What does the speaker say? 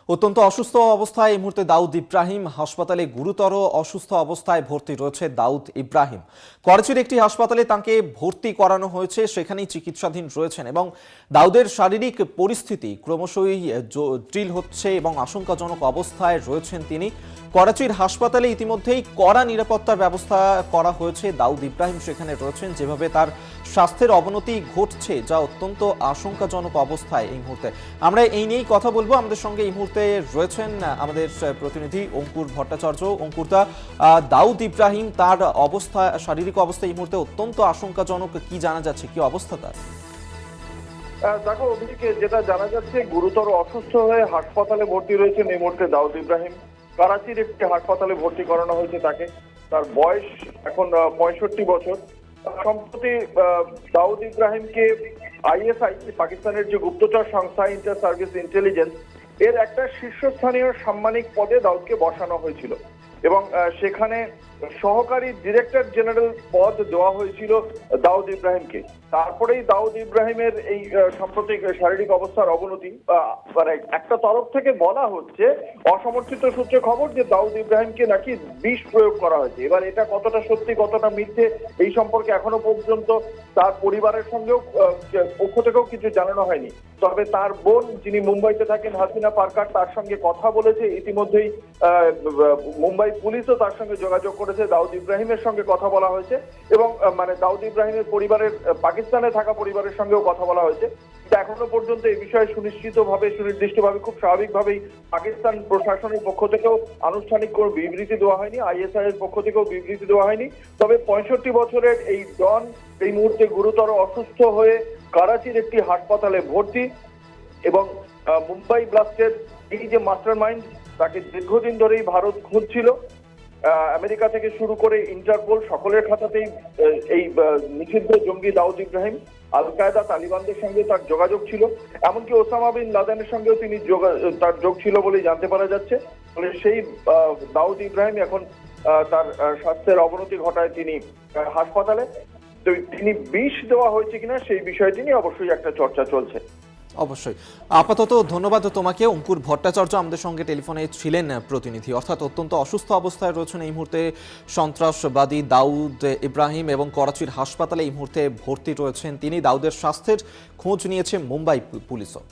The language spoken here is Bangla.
অত্যন্ত অসুস্থ অবস্থায় এই মুহূর্তে দাউদ ইব্রাহিম হাসপাতালে গুরুতর অসুস্থ অবস্থায় ভর্তি রয়েছে দাউদ ইব্রাহিম। করাচির একটি হাসপাতালে তাকে ভর্তি করানো হয়েছে, সেখানেই চিকিৎসাধীন রয়েছেন এবং দাউদের শারীরিক পরিস্থিতি ক্রমশই জটিল হচ্ছে এবং আশঙ্কাজনক অবস্থায় রয়েছেন তিনি। করাচির হাসপাতালে ইতিমধ্যেই কড়া নিরাপত্তার ব্যবস্থা করা হয়েছে। দাউদ ইব্রাহিম সেখানে রয়েছেন, যেভাবে তার স্বাস্থ্যের অবনতি ঘটছে যা অত্যন্ত আশঙ্কাজনক অবস্থায় এই মুহূর্তে। আমরা এই নিয়েই কথা বলবো। আমাদের সঙ্গে এই মুহূর্তে রয়েছেন আমাদের প্রতিনিধি অঙ্কুর ভট্টাচার্য। অঙ্কুরদা, দাউদ ইব্রাহিম তার অবস্থা, শারীরিক অবস্থা এই মুহূর্তে অত্যন্ত আশঙ্কাজনক, কি জানা যাচ্ছে, কি অবস্থা তার? দেখো অভিজিৎ, যেটা জানা যাচ্ছে গুরুতর অসুস্থ হয়ে হাসপাতালে ভর্তি রয়েছেন এই মুহূর্তে দাউদ ইব্রাহিম। করাচির একটি হাসপাতালে ভর্তি করানো হয়েছে তাকে। তার বয়স এখন 65 বছর। সম্প্রতি দাউদ ইব্রাহিমকে আইএসআই, পাকিস্তানের যে গুপ্তচর সংস্থা ইন্টার সার্ভিস ইন্টেলিজেন্স, এর একটা শীর্ষস্থানীয় সাম্মানিক পদে দাউদকে বসানো হয়েছিল এবং সেখানে সহকারী ডিরেক্টর জেনারেল পদ দেওয়া হয়েছিল দাউদ ইব্রাহিমকে। তারপরেই দাউদ ইব্রাহিমের এই সাম্প্রতিক শারীরিক অবস্থার অবনতি, মানে একটা তরফ থেকে বলা হচ্ছে, অসমর্থিত সূত্রে খবর, যে দাউদ ইব্রাহিমকে নাকি বিষ প্রয়োগ করা হয়েছে। এবার এটা কতটা সত্যি কতটা মিথ্যে এই সম্পর্কে এখনো পর্যন্ত তার পরিবারের সঙ্গেও পক্ষ থেকেও কিছু জানানো হয়নি। তবে তার বোন, যিনি মুম্বাইতে থাকেন, হাসিনা পারকার, তার সঙ্গে কথা বলেছে ইতিমধ্যেই। মুম্বাই পুলিশও তার সঙ্গে যোগাযোগ করেছে, দাউদ ইব্রাহিমের সঙ্গে কথা বলা হয়েছে এবং মানে দাউদ ইব্রাহিমের পরিবারের, পাকিস্তানে থাকা পরিবারের সঙ্গেও কথা বলা হয়েছে। এখনো পর্যন্ত এই বিষয়ে সুনির্দিষ্টভাবে খুব স্বাভাবিকভাবেই পাকিস্তান প্রশাসনের পক্ষ থেকেও আনুষ্ঠানিক কোনো বিবৃতি দেওয়া হয়নি, আইএসআই এর পক্ষ থেকেও বিবৃতি দেওয়া হয়নি। তবে 65 বছরের এই ডন এই মুহূর্তে গুরুতর অসুস্থ হয়ে করাচির একটি হাসপাতালে ভর্তি এবং মুম্বাই ব্লাস্টের এই যে মাস্টার মাইন্ড, তাকে দীর্ঘদিন ধরেই ভারত খুঁজছিল। আমেরিকা থেকে শুরু করে ইন্টারপোল, সকলের খাতাতেই এই নিষিদ্ধ জঙ্গি দাউদ ইব্রাহিম, আল কায়দা, তালিবানদের সঙ্গে তার যোগাযোগ ছিল। এমনকি ওসামা বিন লাদেনের সঙ্গেও তার যোগ ছিল বলেই জানতে পারা যাচ্ছে। ফলে সেই দাউদ ইব্রাহিম এখন তার স্বাস্থ্যের অবনতি ঘটায় তিনি হাসপাতালে। তো তিনি বিষ দেওয়া হয়েছে কিনা সেই বিষয়টি নিয়ে অবশ্যই একটা চর্চা চলছে। অবশ্যই। আপাতত ধন্যবাদ তোমাকে। অঙ্কুর ভট্টাচার্য আমাদের সঙ্গে টেলিফোনে ছিলেন প্রতিনিধি। অর্থাৎ অত্যন্ত অসুস্থ অবস্থায় রয়েছেন এই মুহূর্তে সন্ত্রাসবাদী দাউদ ইব্রাহিম এবং করাচির হাসপাতালে এই মুহূর্তে ভর্তি রয়েছেন তিনি। দাউদের স্বাস্থ্যের খোঁজ নিয়েছে মুম্বাই পুলিশও।